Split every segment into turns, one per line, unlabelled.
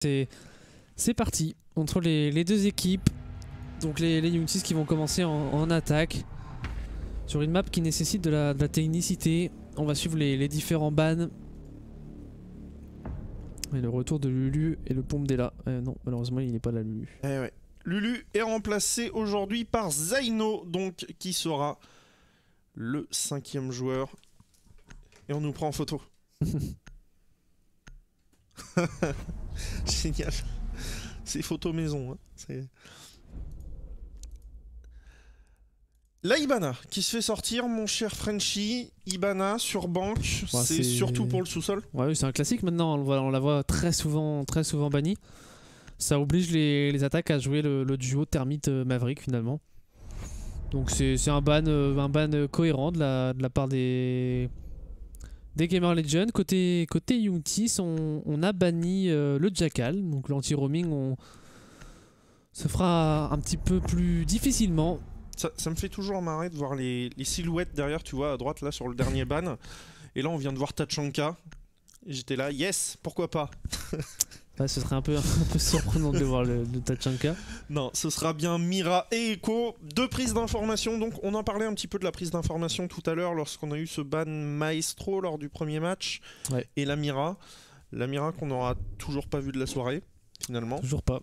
C'est parti entre les deux équipes. Donc les Youngtis qui vont commencer en attaque sur une map qui nécessite de la technicité. On va suivre les différents bans. Et le retour de Lulu et le pompe d'Ella. Non, malheureusement il n'est pas là, Lulu.
Eh ouais. Lulu est remplacé aujourd'hui par Zaino, donc qui sera le 5e joueur. Et on nous prend en photo. Génial. C'est photo maison. Hein. La Ibana qui se fait sortir, mon cher Frenchy. Ibana sur banque,
Ouais,
c'est surtout pour le sous-sol.
Ouais, c'est un classique maintenant, on la voit très souvent bannie. Ça oblige les attaques à jouer le duo Termite-Maverick finalement. Donc c'est un ban cohérent de la part des Gamer Legends. Côté Youngtis, on a banni le Jackal, donc l'anti-roaming se fera un petit peu plus difficilement.
Ça me fait toujours marrer de voir les silhouettes derrière, tu vois, à droite là sur le dernier ban. Et là on vient de voir Tachanka. J'étais là, yes, pourquoi pas.
Ouais, ce serait un peu surprenant de voir le Tachanka.
Non, ce sera bien Mira et Echo. Deux prises d'information, donc on en parlait un petit peu de la prise d'information tout à l'heure lorsqu'on a eu ce ban Maestro lors du premier match.
Ouais.
Et la Mira qu'on n'aura toujours pas vu de la soirée, finalement.
Toujours pas.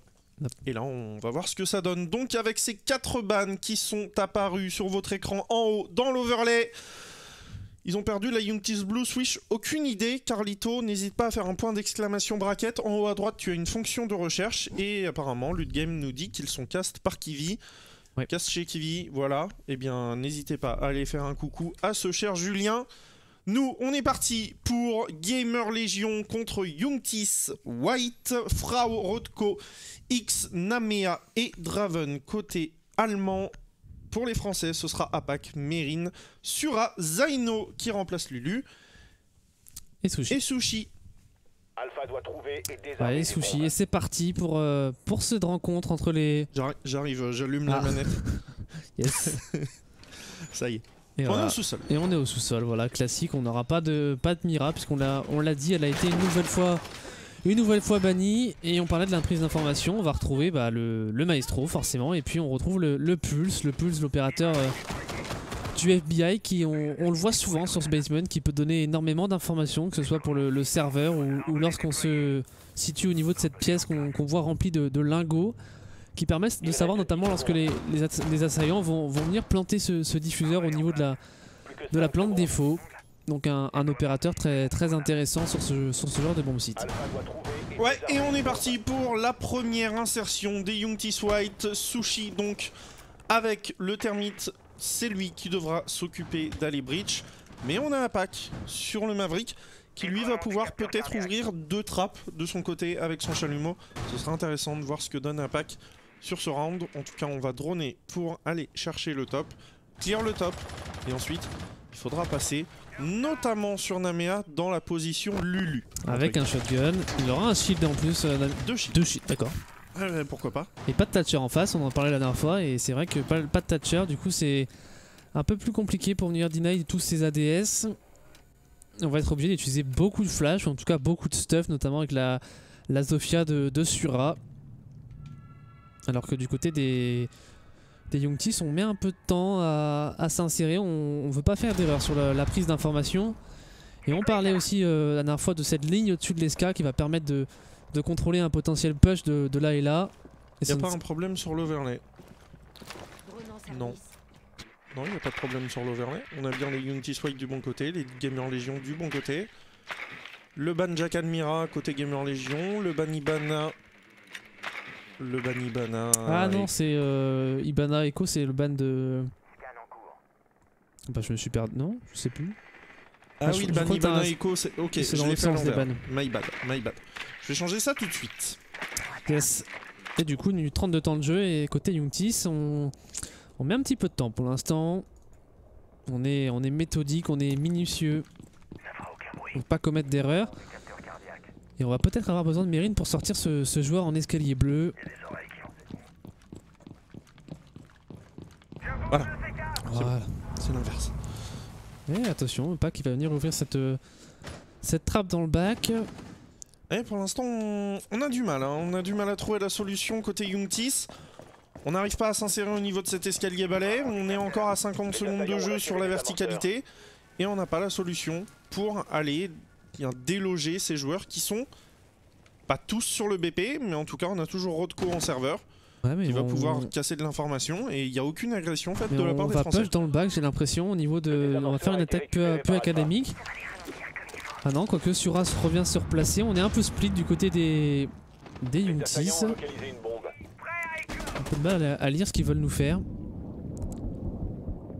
Et là on va voir ce que ça donne. Donc avec ces 4 bans qui sont apparus sur votre écran en haut dans l'overlay, ils ont perdu la Youngtis Blue Swish. Aucune idée, Carlito, n'hésite pas à faire un point d'exclamation bracket. En haut à droite tu as une fonction de recherche. Et apparemment Ludgame nous dit qu'ils sont cast par Kiwi.
Ouais.
Cast chez Kiwi, voilà. Eh bien n'hésitez pas à aller faire un coucou à ce cher Julien. Nous, on est parti pour Gamer Legion contre Youngtis, White, Frau Rothko, X, Namea et Draven. Côté allemand, pour les Français, ce sera Apak, Merin, Sura, Zaino qui remplace Lulu
Et
Sushi.
Alpha doit trouver et désarmer.
Ouais, Sushi, et c'est parti pour cette rencontre entre les...
J'arrive, j'allume la manette.
Yes.
Ça y est.
Et
on
voilà.
est au sous-sol.
Et on est au sous-sol, voilà, classique. On n'aura pas de Mira, puisqu'on l'a dit, elle a été une nouvelle fois bannie. Et on parlait de la prise d'information. On va retrouver le Maestro, forcément. Et puis on retrouve le Pulse, l'opérateur du FBI, qui on le voit souvent sur ce basement, qui peut donner énormément d'informations, que ce soit pour le serveur ou lorsqu'on se situe au niveau de cette pièce qu'on voit remplie de lingots, qui permettent de savoir notamment lorsque les assaillants vont venir planter ce diffuseur au niveau de la plante défaut. Donc un opérateur très intéressant sur ce genre de bomb site.
Ouais, et on est parti pour la première insertion des Youngtis White. Sushi donc avec le Termite, c'est lui qui devra s'occuper d'aller breach. Mais on a un pack sur le Maverick qui lui va pouvoir peut-être ouvrir 2 trappes de son côté avec son chalumeau. Ce sera intéressant de voir ce que donne un pack sur ce round. En tout cas on va droner pour aller chercher le top, clear le top, et ensuite il faudra passer notamment sur Namea dans la position Lulu.
Avec un shotgun, il aura un shield en plus.
2 shields.
2 shields, d'accord.
Pourquoi pas.
Et pas de Thatcher en face, on en parlait la dernière fois, et c'est vrai que pas de Thatcher, du coup c'est un peu plus compliqué pour venir deny tous ces ADS. On va être obligé d'utiliser beaucoup de flash, ou en tout cas beaucoup de stuff, notamment avec la Zofia de Sura. Alors que du côté des Youngtis, on met un peu de temps à s'insérer, on veut pas faire d'erreur sur la prise d'information. Et on parlait aussi la dernière fois de cette ligne au-dessus de l'ESCA qui va permettre de contrôler un potentiel push de là et là.
Il n'y a pas un problème sur l'overlay? Non. Non, il n'y a pas de problème sur l'overlay. On a bien les Youngtis White du bon côté, les Gamer Legion du bon côté. Le ban Jack Admira côté Gamer Legion, le ban Ibana.
Ah non, c'est Ibana Echo, c'est le ban de... Bah je me suis perdu, non? Je sais plus.
Ah oui, le ban Ibana Echo, c'est... Ok,
je
l'ai fait à l'envers. My bad. Je vais changer ça tout de suite.
Yes. Et du coup, 30 de temps de jeu, et côté Youngtis, on met un petit peu de temps pour l'instant. On est méthodique, on est minutieux. Pour pas commettre d'erreur. Et on va peut-être avoir besoin de Merin pour sortir ce joueur en escalier bleu.
Voilà.
Voilà.
C'est l'inverse.
Et attention, pas qu'il va venir ouvrir cette trappe dans le bac.
Et pour l'instant, on a du mal. Hein. On a du mal à trouver la solution côté Youngtis. On n'arrive pas à s'insérer au niveau de cet escalier balai. On est encore à 50 secondes de jeu sur la verticalité. Et on n'a pas la solution pour aller déloger ces joueurs qui sont pas tous sur le BP. Mais en tout cas, on a toujours Rodko en serveur. Ouais, qui va pouvoir casser de l'information. Et il n'y a aucune agression faite de la part des Français.
On va push dans le bac, j'ai l'impression, au niveau de... On va faire une attaque peu académique. Ah non, quoique Sura revient se replacer. On est un peu split du côté des Youngtis. Un peu de mal à lire ce qu'ils veulent nous faire.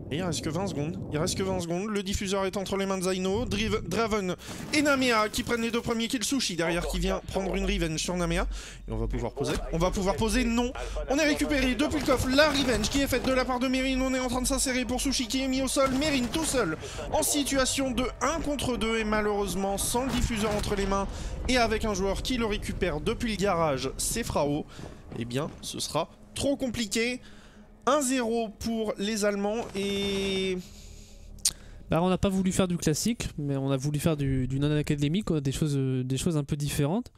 Et il reste que 20 secondes. Il reste que 20 secondes. Le diffuseur est entre les mains de Zaino. Draven et Namea qui prennent les deux premiers kills. Sushi derrière qui vient prendre une revenge sur Namea. Et on va pouvoir poser. On va pouvoir poser. Non. On est récupéré depuis le coffre. La revenge qui est faite de la part de Merin. On est en train de s'insérer pour Sushi qui est mis au sol. Merin tout seul en situation de 1 contre 2. Et malheureusement sans le diffuseur entre les mains et avec un joueur qui le récupère depuis le garage, c'est Frao. Eh bien ce sera trop compliqué. 1-0 pour les Allemands et...
Bah, on n'a pas voulu faire du classique, mais on a voulu faire du non-académique, des choses un peu différentes.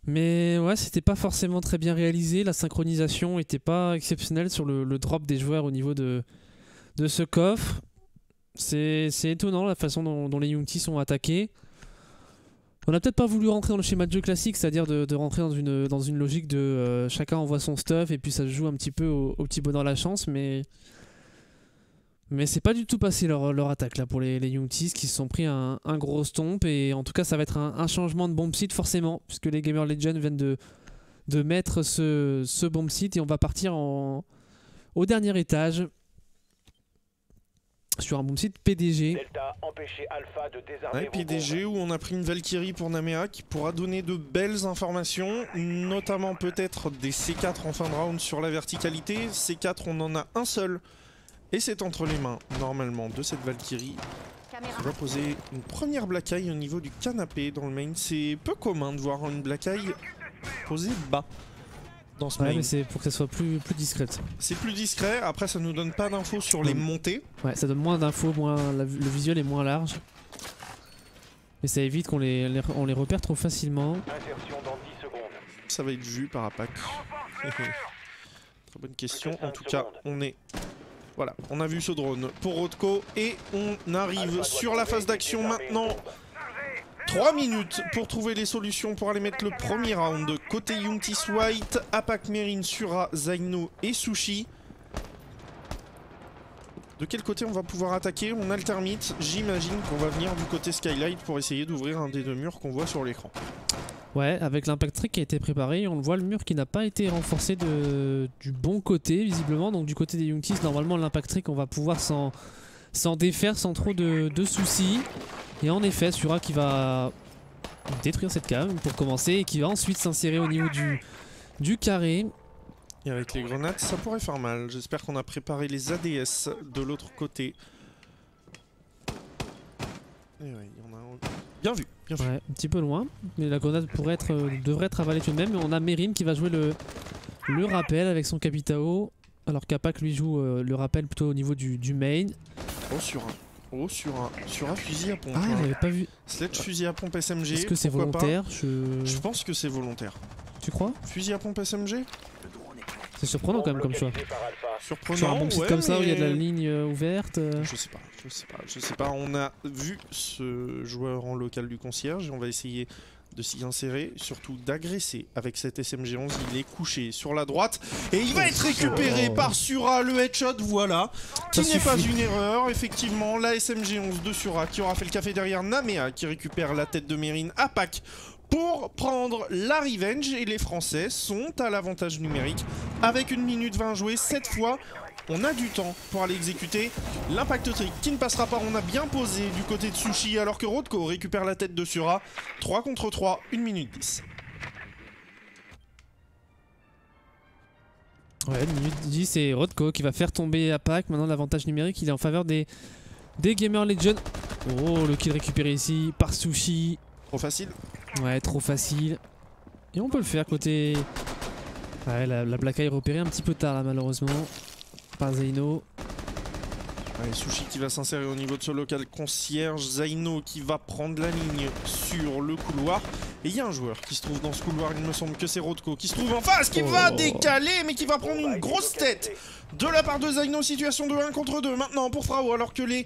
Mais ouais, c'était pas forcément très bien réalisé, la synchronisation était pas exceptionnelle sur le drop des joueurs au niveau de ce coffre. C'est étonnant la façon dont les Youngtis sont attaqués. On n'a peut-être pas voulu rentrer dans le schéma de jeu classique, c'est-à-dire de rentrer dans une logique de chacun envoie son stuff et puis ça se joue un petit peu au petit bonheur la chance, mais c'est pas du tout passé leur attaque là pour les Youngtis qui se sont pris un gros stomp. Et en tout cas ça va être un changement de bomb site forcément, puisque les Gamer Legends viennent de mettre ce bomb site et on va partir au dernier étage. Sur un bomb site PDG.
Delta, Alpha de
ouais, PDG où on a pris une Valkyrie pour Namea qui pourra donner de belles informations, notamment peut-être des C4 en fin de round sur la verticalité. C4 on en a un seul et c'est entre les mains normalement de cette Valkyrie. On va poser une première Black Eye au niveau du canapé dans le main. C'est peu commun de voir une Black Eye posée bas. Dans ce
ouais, mais c'est pour que ça soit plus discrète.
C'est plus discret, après ça nous donne pas d'infos sur les montées.
Ouais, ça donne moins d'infos, le visuel est moins large. Mais ça évite qu'on les repère trop facilement.
Insertion dans 10 secondes.
Ça va être vu par APAC. Très bonne question. En tout cas, on est... Voilà, on a vu ce drone pour Rodko et on arrive sur la phase d'action maintenant. 3 minutes pour trouver les solutions pour aller mettre le premier round. Côté Youngtis White, APAC, Merin, Sura, Zaino et Sushi. De quel côté on va pouvoir attaquer? On a le termite. J'imagine qu'on va venir du côté Skylight pour essayer d'ouvrir un des deux murs qu'on voit sur l'écran.
Ouais, avec l'impact trick qui a été préparé, on le voit, le mur qui n'a pas été renforcé du bon côté visiblement. Donc du côté des Youngtis, normalement l'impact trick on va pouvoir s'en défaire sans trop de soucis. Et en effet, Sura qui va détruire cette cave pour commencer et qui va ensuite s'insérer au niveau du carré.
Et avec les grenades, ça pourrait faire mal. J'espère qu'on a préparé les ADS de l'autre côté. Et ouais, on a... Bien vu, bien vu.
Ouais, un petit peu loin, mais la grenade devrait être avalée tout de même. On a Merin qui va jouer le rappel avec son Capitao, alors qu'Apac lui joue le rappel plutôt au niveau du main.
Oh, sur un fusil à pompe.
Ah, j'avais pas vu.
Sledge fusil à pompe SMG.
Est-ce que c'est volontaire?
Je pense que c'est volontaire.
Tu crois?
Fusil à pompe SMG?
C'est surprenant quand même comme choix.
Surprenant,
sur un bon site
ouais,
comme ça où il y a de la ligne ouverte.
Je sais pas. On a vu ce joueur en local du concierge et on va essayer de s'y insérer, surtout d'agresser avec cette SMG11. Il est couché sur la droite et il va être récupéré par Sura, le headshot, voilà, qui n'est pas une erreur. Effectivement, la SMG11 de Sura qui aura fait le café derrière Namea qui récupère la tête de Merin. APAC pour prendre la revenge et les Français sont à l'avantage numérique avec 1 minute 20 jouée. Cette fois, on a du temps pour aller exécuter l'impact trick qui ne passera pas. On a bien posé du côté de Sushi alors que Rodko récupère la tête de Sura. 3 contre 3, 1 minute 10.
Ouais, 1 minute 10 et Rodko qui va faire tomber APAC. Maintenant l'avantage numérique il est en faveur des Gamer Legends. Oh, le kill récupéré ici par Sushi.
Trop facile.
Ouais, trop facile. Et on peut le faire côté... Ouais, la Black Eye repérée un petit peu tard là malheureusement. Par Zaino.
Allez, Sushi qui va s'insérer au niveau de ce local concierge. Zaino qui va prendre la ligne sur le couloir. Et il y a un joueur qui se trouve dans ce couloir, il me semble que c'est Rodko, qui se trouve en face, qui va décaler, mais qui va prendre une grosse tête de la part de Zaino. Situation de 1 contre 2 maintenant pour Frao, alors que les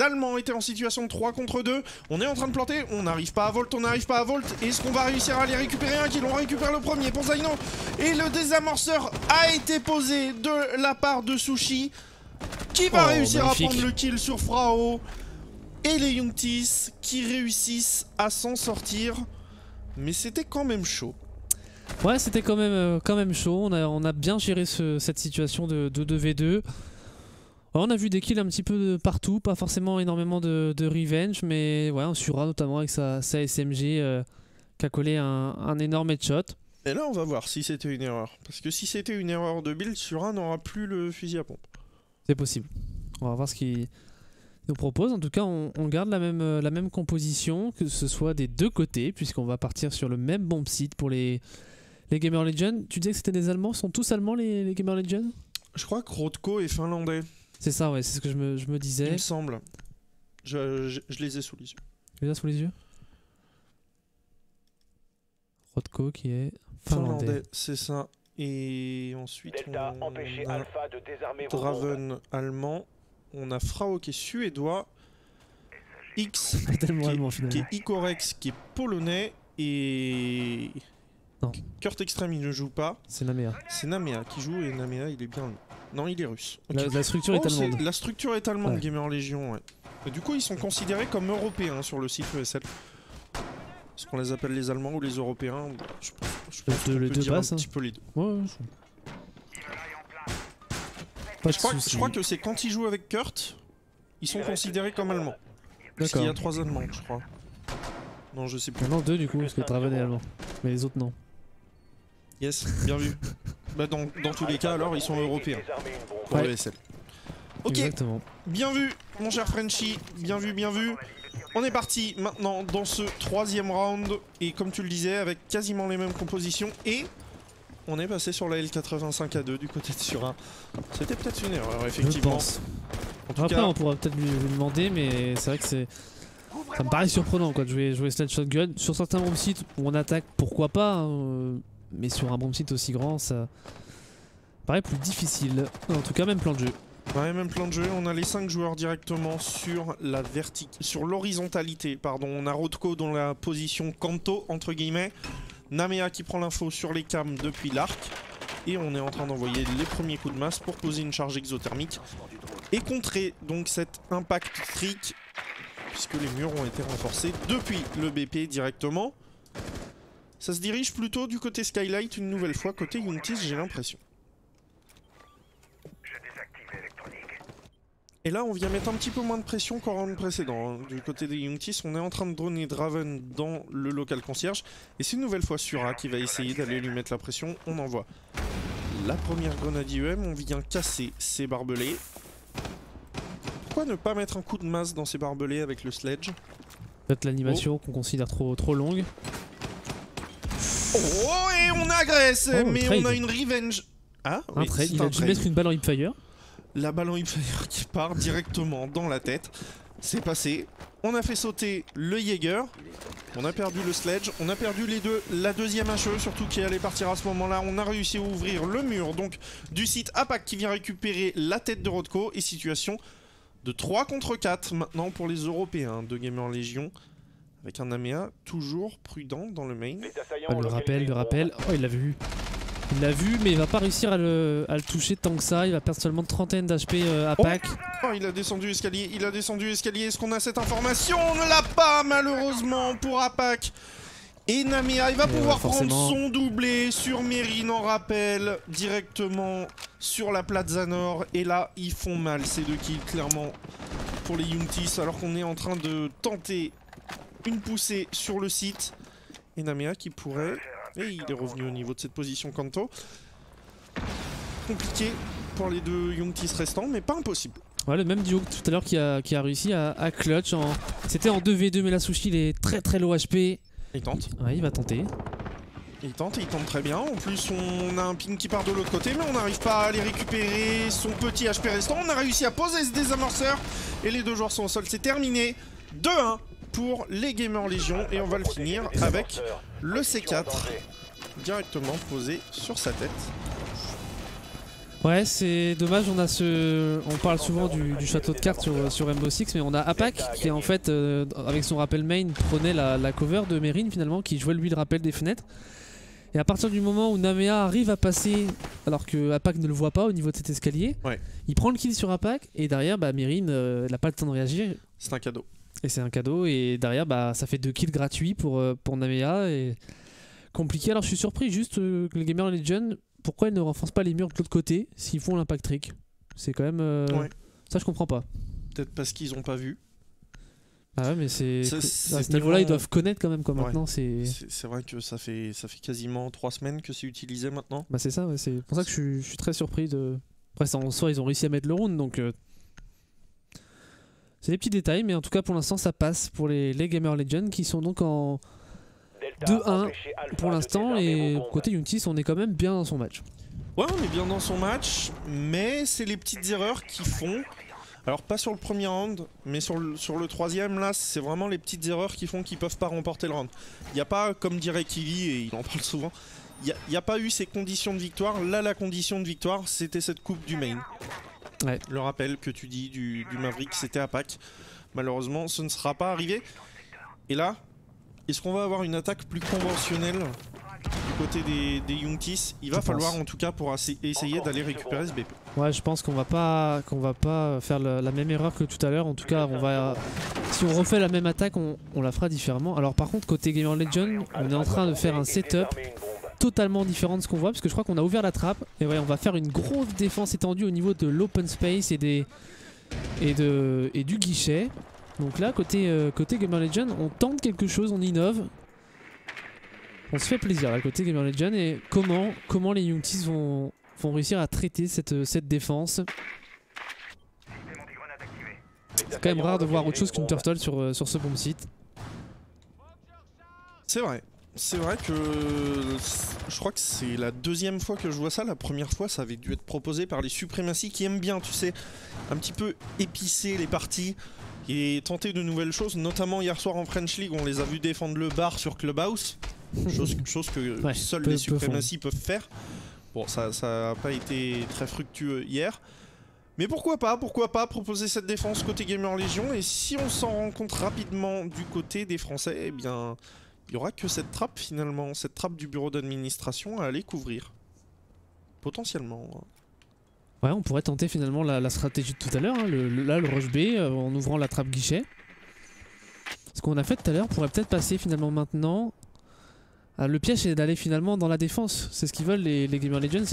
Allemands étaient en situation de 3 contre 2. On est en train de planter, on n'arrive pas à Volt, on n'arrive pas à Volt. Est-ce qu'on va réussir à les récupérer un kill? On récupère le premier pour Zaino. Et le désamorceur a été posé de la part de Sushi, qui va réussir
magnifique.
à prendre le kill sur Frao. Et les Youngtis qui réussissent à s'en sortir. Mais c'était quand même chaud.
Ouais, c'était quand même chaud. On a bien géré cette situation de 2v2. On a vu des kills un petit peu de partout, pas forcément énormément de revenge, mais ouais, un Sura notamment avec sa SMG qui a collé un énorme headshot.
Et là, on va voir si c'était une erreur. Parce que si c'était une erreur de build, Sura n'aura plus le fusil à pompe.
C'est possible. On va voir ce qu'il nous propose. En tout cas, on garde la même composition, que ce soit des deux côtés, puisqu'on va partir sur le même bomb site pour les Gamer Legends. Tu disais que c'était des Allemands? Sont tous Allemands les Gamer Legends?
Je crois que Rodko est finlandais.
C'est ça, ouais, c'est ce que je me disais.
Il me semble. Je les ai sous les yeux.
Tu les as sous les yeux? Rodko qui est finlandais.
C'est ça. Et ensuite,
Delta,
on
empêchez
a
Alpha de désarmer vos bombes.
Draven allemand. On a Frao qui est suédois. X
Tellement allemand, finalement.
qui est Ikorex qui est polonais. Et
Non.
Kurt Extreme il ne joue pas.
C'est Namea.
C'est Namea qui joue et Namea il est bien. Non, il est russe. Ok.
La structure est allemande.
La structure est allemande,
Ouais.
Gamer Légion, ouais. Et du coup, ils sont considérés comme européens sur le site ESL. Est-ce qu'on les appelle les Allemands ou les Européens? Je pense qu'on
Les
peut
deux
dire
passent,
un
hein.
petit peu les deux.
Ouais, pas de
Je
soucis.
crois que c'est quand ils jouent avec Kurt, ils sont considérés comme allemands. Parce qu'il
D'accord.
y a 3 Allemands, je crois. Non, je sais plus.
Maintenant 2 du coup, parce que Draven est allemand. Mais les autres non.
Yes, bien vu. Bah dans tous les cas, alors, ils sont européens.
Désarmer une bombe.
Pour
Ouais.
le ESL. Ok,
Exactement.
bien vu, mon cher Frenchy. Bien vu, bien vu. On est parti maintenant dans ce 3e round. Et comme tu le disais, avec quasiment les mêmes compositions. Et on est passé sur la L85A2 du côté de Sura. C'était peut-être une erreur,
Je
effectivement.
pense.
En tout
Après
cas,
on pourra peut-être lui demander, mais c'est vrai que ça me paraît surprenant quoi, de jouer Sledge Shotgun. Sur certains bomb sites où on attaque, pourquoi pas, hein, mais sur un bomb site aussi grand, ça paraît plus difficile. En tout cas, même plan de jeu.
ouais, même plan de jeu. On a les 5 joueurs directement sur la sur l'horizontalité. Pardon, on a Rodko dans la position Kanto entre guillemets. Namea qui prend l'info sur les cams depuis l'arc. Et on est en train d'envoyer les premiers coups de masse pour poser une charge exothermique. Et contrer donc cet impact trick. Puisque les murs ont été renforcés depuis le BP directement. Ça se dirige plutôt du côté Skylight une nouvelle fois. Côté Youngtis, j'ai l'impression. Et là, on vient mettre un petit peu moins de pression qu'en round précédent. Hein. Du côté des Youngtis, on est en train de droner Draven dans le local concierge. Et c'est une nouvelle fois Sura qui va essayer d'aller lui mettre la pression. On envoie la première grenade IEM. On vient casser ses barbelés. Pourquoi ne pas mettre un coup de masse dans ces barbelés avec le sledge?
Peut-être l'animation qu'on considère trop longue.
Oh, et on agresse,
Oh,
mais
trade.
on a une revenge. Ah,
Un
oui,
trade,
c'est
il
un
a dû
trade.
mettre une balle en hipfire.
La balle en hipfire qui part directement dans la tête. C'est passé. On a fait sauter le Jaeger. On a perdu le sledge. On a perdu les deux. La deuxième HE surtout qui allait partir à ce moment-là. On a réussi à ouvrir le mur donc du site APAC qui vient récupérer la tête de Rodko. Et situation de 3 contre 4 maintenant pour les Européens de Gamer Légion. Avec un Namea toujours prudent dans le main.
Les assaillants
Ah,
ont
le
localisé une
rappel.
bombe.
Oh, il l'a vu. Il l'a vu, mais il va pas réussir à le toucher tant que ça. Il va perdre seulement 30 d'HP à pack.
Oh, il a descendu escalier, il a descendu escalier. Est-ce qu'on a cette information? On ne l'a pas malheureusement pour APAC. Et Namea, il va pouvoir prendre
forcément.
son doublé sur Mérine en rappel directement sur la Plaza Nord. Et là, ils font mal ces 2 kills clairement pour les Youngtis alors qu'on est en train de tenter une poussée sur le site. Et Namea qui pourrait... Et il est revenu au niveau de cette position Kanto. Compliqué pour les 2 Youngtis restants, mais pas impossible.
Ouais, le même duo que tout à l'heure qui a réussi à clutch. C'était en 2v2, mais la Sushi il est très low HP.
Il tente.
Ouais, il va tenter.
Il tente très bien. En plus, on a un ping qui part de l'autre côté, mais on n'arrive pas à aller récupérer son petit HP restant. On a réussi à poser ce désamorceur et les 2 joueurs sont au sol. C'est terminé. 2-1 pour les Gamer Légion et on va le finir avec le C4 directement posé sur sa tête.
Ouais, c'est dommage, on parle souvent du château de cartes sur Rainbow Six, mais on a Apak qui en fait, avec son rappel main, prenait la cover de Meryn finalement, qui jouait lui le rappel des fenêtres. Et à partir du moment où Namea arrive à passer, alors que Apak ne le voit pas au niveau de cet escalier,
ouais.
Il prend le kill sur Apak, et derrière, Meryn n'a pas le temps de réagir.
C'est un cadeau.
Et c'est un cadeau, et derrière, ça fait 2 kills gratuits pour Namea, et compliqué. Alors je suis surpris juste que les Gamer Legion, pourquoi ils ne renforcent pas les murs de l'autre côté s'ils font l'impact trick? C'est quand même...
Ouais.
Ça je comprends pas.
Peut-être parce qu'ils ont pas vu.
Ah ouais, mais c'est... À ce niveau-là,
tellement...
ils doivent connaître quand même quoi, maintenant.
Ouais. C'est vrai que ça fait quasiment 3 semaines que c'est utilisé maintenant.
Bah c'est ça, ouais, c'est pour ça que je suis très surpris de... Après en soi, ils ont réussi à mettre le round, donc... C'est des petits détails, mais en tout cas pour l'instant ça passe pour les Gamer Legends qui sont donc en 2-1 pour l'instant, et côté Youngtis on est quand même bien dans son match.
Ouais, on est bien dans son match, mais c'est les petites erreurs qui font... Alors pas sur le premier round, mais sur le troisième, là, c'est vraiment les petites erreurs qui font qu'ils peuvent pas remporter le round. Il n'y a pas, comme dirait Kiwi, et il en parle souvent, il n'y a pas eu ces conditions de victoire. Là, la condition de victoire, c'était cette coupe du main.
Ouais.
Le rappel que tu dis du Maverick, c'était Apak. Malheureusement, ce ne sera pas arrivé. Et là, est-ce qu'on va avoir une attaque plus conventionnelle du côté des Youngtis? Il va falloir en tout cas pour essayer d'aller récupérer ce BP.
Ouais, je pense qu'on va pas faire la même erreur que tout à l'heure. En tout cas, si on refait la même attaque, on la fera différemment. Alors par contre, côté Gamer Legend, on est en train de faire un setup totalement différent de ce qu'on voit, parce que je crois qu'on a ouvert la trappe et ouais, on va faire une grosse défense étendue au niveau de l'open space et du guichet. Donc là, côté Gamer Legend, on tente quelque chose, on innove. On se fait plaisir là, côté Gamer Legend. Et comment les Youngtis vont réussir à traiter cette défense. C'est quand même rare de voir autre chose qu'une turtle sur ce bomb site.
C'est vrai. C'est vrai que je crois que c'est la deuxième fois que je vois ça. La première fois, ça avait dû être proposé par les Supremacy qui aiment bien, tu sais, un petit peu épicer les parties et tenter de nouvelles choses. Notamment hier soir en French League, on les a vus défendre le bar sur Clubhouse. Chose que ouais, seuls les Supremacy peuvent faire. Bon, ça n'a pas été très fructueux hier. Mais pourquoi pas proposer cette défense côté Gamer Legion. Et si on s'en rend compte rapidement du côté des Français, eh bien... il n'y aura que cette trappe finalement, cette trappe du bureau d'administration à aller couvrir. Potentiellement.
Ouais, on pourrait tenter finalement la stratégie de tout à l'heure, hein, le rush B en ouvrant la trappe guichet. Ce qu'on a fait tout à l'heure pourrait peut-être passer finalement maintenant. Le piège c'est d'aller finalement dans la défense. C'est ce qu'ils veulent les Gamer Legends,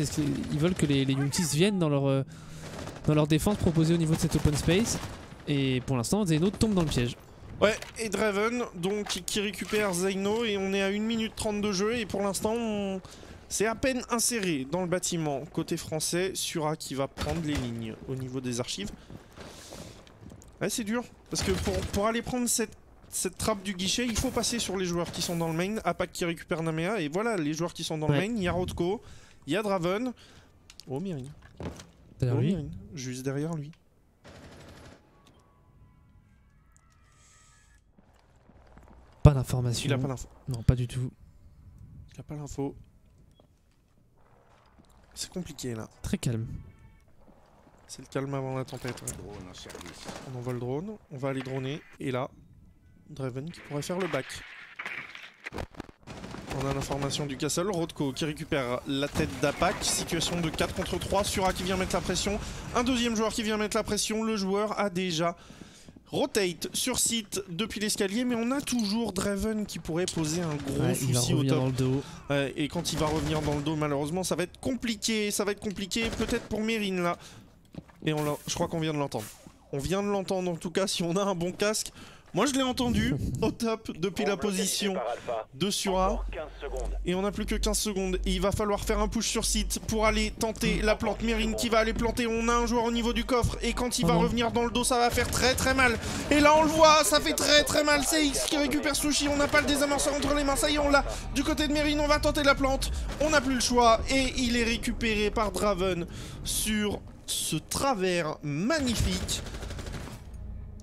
ils veulent que les Youngtis viennent dans leur défense proposée au niveau de cet open space. Et pour l'instant, Zeno tombe dans le piège.
Ouais, et Draven donc qui récupère Zaino et on est à 1 minute 30 de jeu et pour l'instant c'est à peine inséré dans le bâtiment côté français. Sura qui va prendre les lignes au niveau des archives. Ouais, c'est dur parce que pour aller prendre cette trappe du guichet, il faut passer sur les joueurs qui sont dans le main. Apak qui récupère Namea et voilà les joueurs qui sont dans le main. Il y a Rodko, il y a Draven. Oh Meryn.
Derrière lui.
Meryn, juste derrière lui.
Pas d'information.
Il a pas l'info.
Non, pas du tout.
Il a pas l'info. C'est compliqué là.
Très calme.
C'est le calme avant la tempête. Ouais. On envoie le drone, on va aller droner. Et là, Draven qui pourrait faire le back. On a l'information du castle. Rodko qui récupère la tête d'Apak. Situation de 4 contre 3. Sura qui vient mettre la pression. Un deuxième joueur qui vient mettre la pression. Le joueur a déjà rotate sur site depuis l'escalier, mais on a toujours Draven qui pourrait poser un gros souci au top.
Dans le dos.
Et quand il va revenir dans le dos, malheureusement, ça va être compliqué. Ça va être compliqué, peut-être pour Meryn là. Et je crois qu'on vient de l'entendre. On vient de l'entendre en tout cas si on a un bon casque. Moi je l'ai entendu au top depuis la position de Sura. Et on n'a plus que 15 secondes. Et il va falloir faire un push sur site pour aller tenter la plante. Meryn qui va aller planter. On a un joueur au niveau du coffre. Et quand il va revenir dans le dos, ça va faire très très mal. Et là on le voit, ça fait très très mal. C'est X qui récupère Sushi. On n'a pas le désamorceur entre les mains. Ça y est, on l'a. Du côté de Meryn, on va tenter la plante. On n'a plus le choix. Et il est récupéré par Draven sur ce travers magnifique.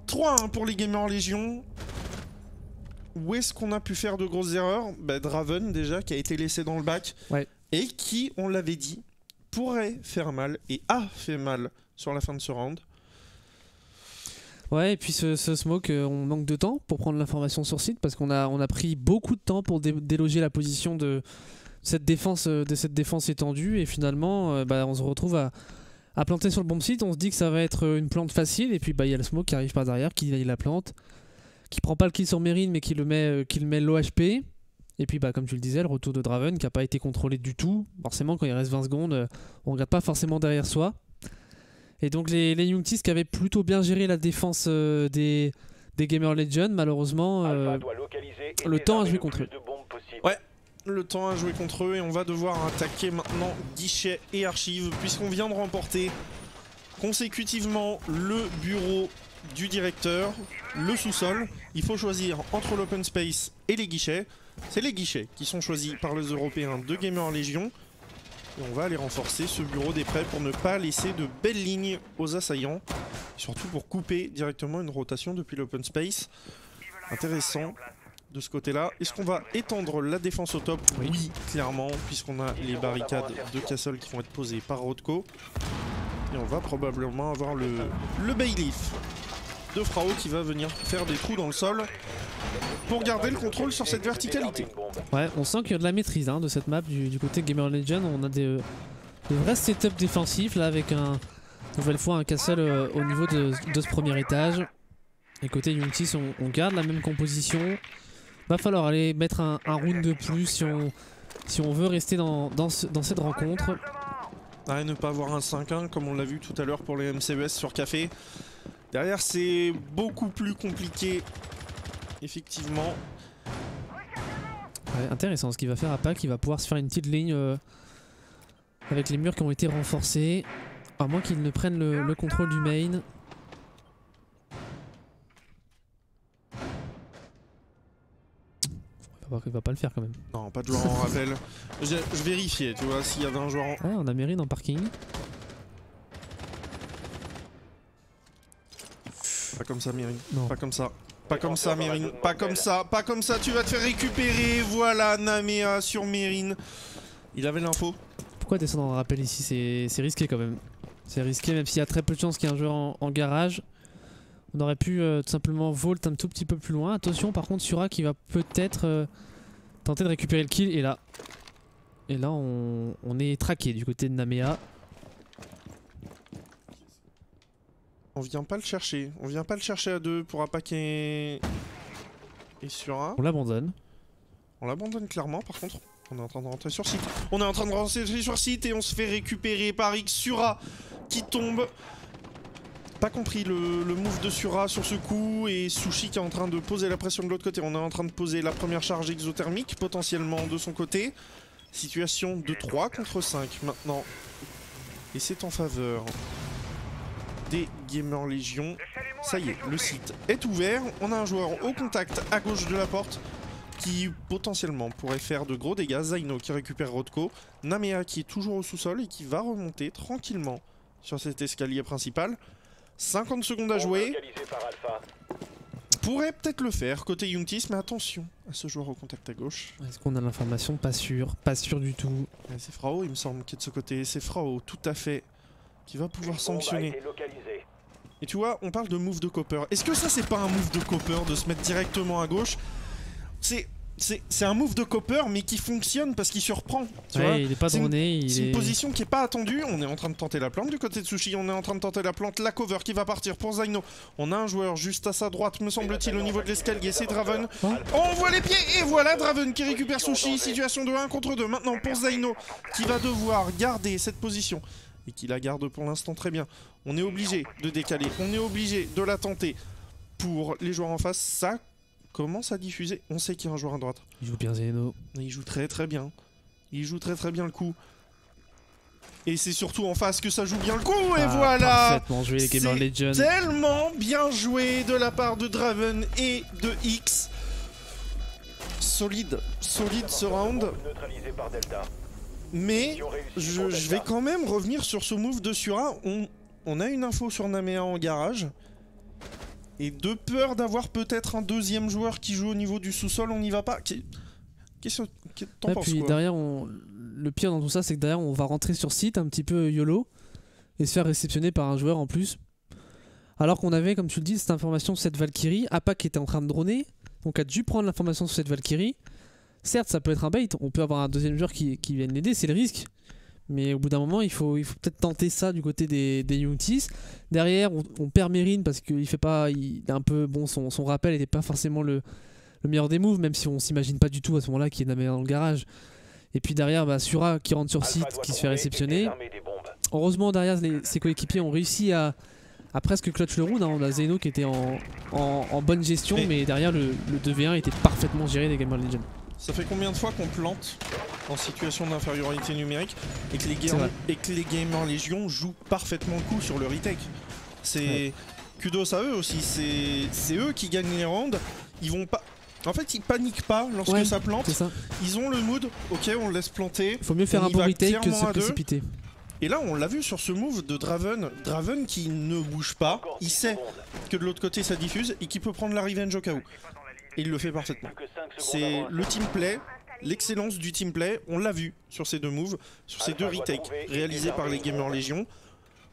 3-1 pour les Gamer Legion. où est-ce qu'on a pu faire de grosses erreurs? Bah, Draven déjà qui a été laissé dans le bac
Ouais.
et qui, on l'avait dit, pourrait faire mal et a fait mal sur la fin de ce round.
Ouais, et puis ce smoke, on manque de temps pour prendre l'information sur site parce qu'on a pris beaucoup de temps pour déloger la position de cette défense étendue et finalement bah, on se retrouve à planter sur le bon site. On se dit que ça va être une plante facile et puis bah, y a le smoke qui arrive par derrière, qui la plante, qui prend pas le kill sur Mérine mais qui le met l'OHP. Et puis bah, comme tu le disais, le retour de Draven qui n'a pas été contrôlé du tout. Forcément quand il reste 20 secondes, on regarde pas forcément derrière soi. Et donc les Youngtis qui avaient plutôt bien géré la défense des Gamer Legends, malheureusement, le temps a joué contre eux.
Ouais, le temps a joué contre eux et on va devoir attaquer maintenant Guichet et Archive puisqu'on vient de remporter consécutivement le bureau du directeur, le sous-sol. Il faut choisir entre l'open space et les guichets. C'est les guichets qui sont choisis par les Européens de Gamer Legion. Et on va aller renforcer ce bureau des prêts pour ne pas laisser de belles lignes aux assaillants. Surtout pour couper directement une rotation depuis l'open space. Intéressant de ce côté-là. Est-ce qu'on va étendre la défense au top? Oui, clairement, puisqu'on a les barricades de Castle qui vont être posées par Rodko. Et on va probablement avoir le Bailiff de Frao qui va venir faire des trous dans le sol pour garder le contrôle sur cette verticalité.
Ouais, on sent qu'il y a de la maîtrise hein, de cette map du côté Gamer Legend. On a de vrais setups défensifs là avec une nouvelle fois un castle au niveau de ce premier étage. Et côté Youngtis, on garde la même composition. Va falloir aller mettre un round de plus si on veut rester dans cette rencontre.
Ah, et ne pas avoir un 5-1 comme on l'a vu tout à l'heure pour les MCES sur Café. Derrière c'est beaucoup plus compliqué. Effectivement.
Ouais, intéressant ce qu'il va faire à Pac. Il va pouvoir se faire une petite ligne avec les murs qui ont été renforcés. À moins qu'il ne prenne le contrôle du main. Il va pas le faire quand même.
Non, pas de joueur en rappel. Je vérifiais, tu vois, s'il y avait un joueur en...
Ouais, on a Mérine en parking.
Pas comme ça, Mérine.
Non.
Pas comme ça. Pas comme ça, Mérine. Pas comme ça. Pas comme ça. Tu vas te faire récupérer. Voilà, Namea sur Mérine. Il avait l'info.
Pourquoi descendre en rappel ici? C'est risqué quand même. C'est risqué, même s'il y a très peu de chances qu'il y ait un joueur en garage. On aurait pu tout simplement vault un tout petit peu plus loin. Attention, par contre, Sura qui va peut-être tenter de récupérer le kill. Et là, on est traqué du côté de Namea.
On vient pas le chercher. On vient pas le chercher à deux pour Apak et Sura.
On l'abandonne.
On l'abandonne clairement, par contre. On est en train de rentrer sur site. On est en train de rentrer sur site et on se fait récupérer par X Sura qui tombe. Pas compris le move de Sura sur ce coup et Sushi qui est en train de poser la pression de l'autre côté. On est en train de poser la première charge exothermique potentiellement de son côté. Situation de 3 contre 5 maintenant. Et c'est en faveur des Gamer Legion. Ça y est, le site est ouvert. On a un joueur au contact à gauche de la porte qui potentiellement pourrait faire de gros dégâts. Zaino qui récupère Rodko. Namea qui est toujours au sous-sol et qui va remonter tranquillement sur cet escalier principal. 50 secondes à jouer. Pourrait peut-être le faire côté Youngtis, mais attention à ce joueur au contact à gauche.
Est-ce qu'on a l'information? Pas sûr du tout.
Ouais, c'est Frao, il me semble, qui est de ce côté. C'est Frao, tout à fait, qui va pouvoir sanctionner. Et tu vois, on parle de move de Copper. Est-ce que ça, c'est pas un move de Copper de se mettre directement à gauche? C'est un move de Copper mais qui fonctionne parce qu'il surprend. Tu vois,
il est pas droné.
C'est une position qui est pas attendue. On est en train de tenter la plante du côté de Sushi. On est en train de tenter la plante. La cover qui va partir pour Zaino. On a un joueur juste à sa droite, me semble-t-il, au niveau de l'escalier. C'est Draven. On voit les pieds et voilà Draven qui récupère Sushi. Situation de 1 contre 2. Maintenant pour Zaino qui va devoir garder cette position et qui la garde pour l'instant très bien. On est obligé de décaler. On est obligé de la tenter pour les joueurs en face. Ça commence à diffuser. On sait qu'il y a un joueur à droite.
Il joue bien Zeno.
Il joue très bien. Il joue très bien le coup. Et c'est surtout en face que ça joue bien le coup. Et voilà.
Parfaitement joué les Gamer Legends.
Tellement bien joué de la part de Draven et de X. Solide ce round. Mais je vais quand même revenir sur ce move de Sura. On a une info sur Namea en garage. Et de peur d'avoir peut-être un deuxième joueur qui joue au niveau du sous-sol, on n'y va pas. Qu'est-ce que t'en penses,
puis
quoi?
derrière, le pire dans tout ça, c'est que derrière, on va rentrer sur site un petit peu YOLO et se faire réceptionner par un joueur en plus. Alors qu'on avait, comme tu le dis, cette information sur cette Valkyrie. Apak qui était en train de droner, donc a dû prendre l'information sur cette Valkyrie. Certes, ça peut être un bait, on peut avoir un deuxième joueur qui vienne l'aider, c'est le risque. Mais au bout d'un moment, il faut peut-être tenter ça du côté des Youngtis. Derrière, on perd Meryn parce qu'il fait pas, il est un peu bon, son rappel n'était pas forcément le meilleur des moves, même si on s'imagine pas du tout à ce moment-là qu'il y ait Namea dans le garage. Et puis derrière, Sura qui rentre sur site, qui se fait réceptionner. Heureusement, derrière, ses coéquipiers ont réussi à presque clutch le round. On a Zeno qui était en bonne gestion, mais derrière, le 2v1 était parfaitement géré des Gamer Legends.
Ça fait combien de fois qu'on plante en situation d'infériorité numérique et que les Gamer Legion jouent parfaitement le coup sur le retake? C'est kudos à eux aussi, c'est eux qui gagnent les rounds. Ils vont pas... En fait, ils paniquent pas lorsque ça plante.
Ça.
Ils ont le mood, ok, on le laisse planter.
Faut mieux faire un bon retake que de se précipiter.
Et là, on l'a vu sur ce move de Draven. Draven qui ne bouge pas, il sait que de l'autre côté ça diffuse et qu'il peut prendre la revenge au cas où. Et il le fait parfaitement. C'est le team play, l'excellence du team play. On l'a vu sur ces deux moves, sur ces deux retakes réalisés par les Gamer Legion.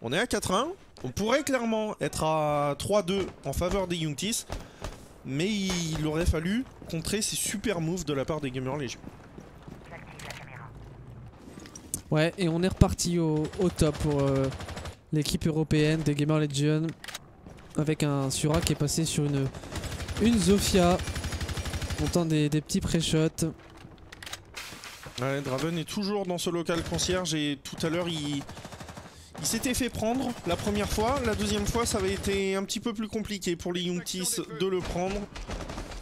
On est à 4-1. On pourrait clairement être à 3-2 en faveur des Youngtis. Mais il aurait fallu contrer ces super moves de la part des Gamer Legion.
Ouais, et on est reparti au top pour l'équipe européenne des Gamer Legion. Avec un Sura qui est passé sur une Zofia. On tente des petits pré-shots.
Ouais, Draven est toujours dans ce local concierge et tout à l'heure il s'était fait prendre la première fois. La deuxième fois ça avait été un petit peu plus compliqué pour les Youngtis de le prendre.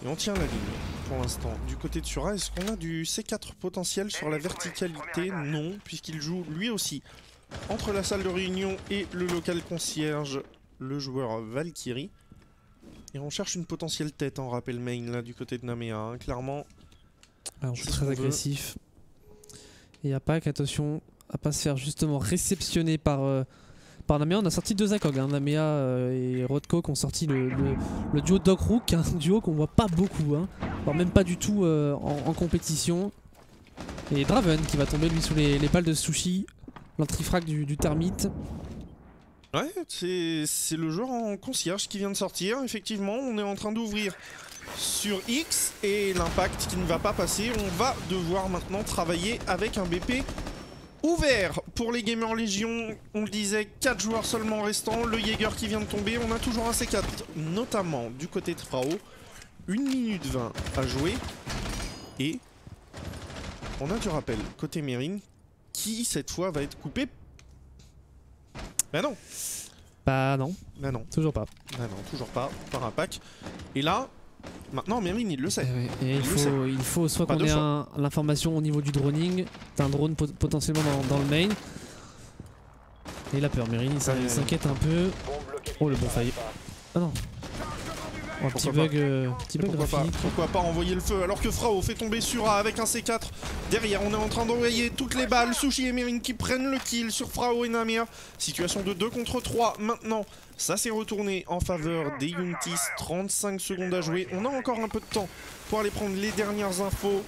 Et on tient la ligne pour l'instant. Du côté de Sura, est-ce qu'on a du C4 potentiel sur la verticalité? Non, puisqu'il joue lui aussi entre la salle de réunion et le local concierge, le joueur Valkyrie. Et on cherche une potentielle tête en rappel main là du côté de Namea, hein. Clairement.
Alors, on joue très agressif. Et Apak, attention à pas se faire justement réceptionner par Namea. On a sorti deux ACOG, hein. Namea et Rodko qui ont sorti le duo Doc Rook, un duo qu'on voit pas beaucoup, hein. Voire même pas du tout en compétition. Et Draven qui va tomber lui sous les balles de Sushi, l'antifrac du Termite.
Ouais, c'est le joueur en concierge qui vient de sortir. Effectivement, on est en train d'ouvrir sur X et l'impact qui ne va pas passer. On va devoir maintenant travailler avec un BP ouvert pour les Gamer Legion. On le disait, 4 joueurs seulement restants. Le Jaeger qui vient de tomber. On a toujours un C4, notamment du côté de Frao. 1 minute 20 à jouer. Et on a du rappel côté Meryn qui cette fois va être coupé. Bah non.
Bah non.
Bah non.
Toujours pas.
Bah non, toujours pas. Par un pack. Et là, maintenant Meryn il le sait.
Et il faut soit qu'on ait l'information au niveau du droning, d'un drone potentiellement dans le main. Et la peur, Meryn il s'inquiète un peu. Oh le bon failli. Ah non. Oh, petit bug graphique.
Pourquoi pas envoyer le feu alors que Frao fait tomber Sura avec un C4. Derrière on est en train d'envoyer toutes les balles. Sushi et Meryn qui prennent le kill sur Frao et Namea. Situation de 2 contre 3 maintenant. Ça s'est retourné en faveur des Youngtis. 35 secondes à jouer. On a encore un peu de temps pour aller prendre les dernières infos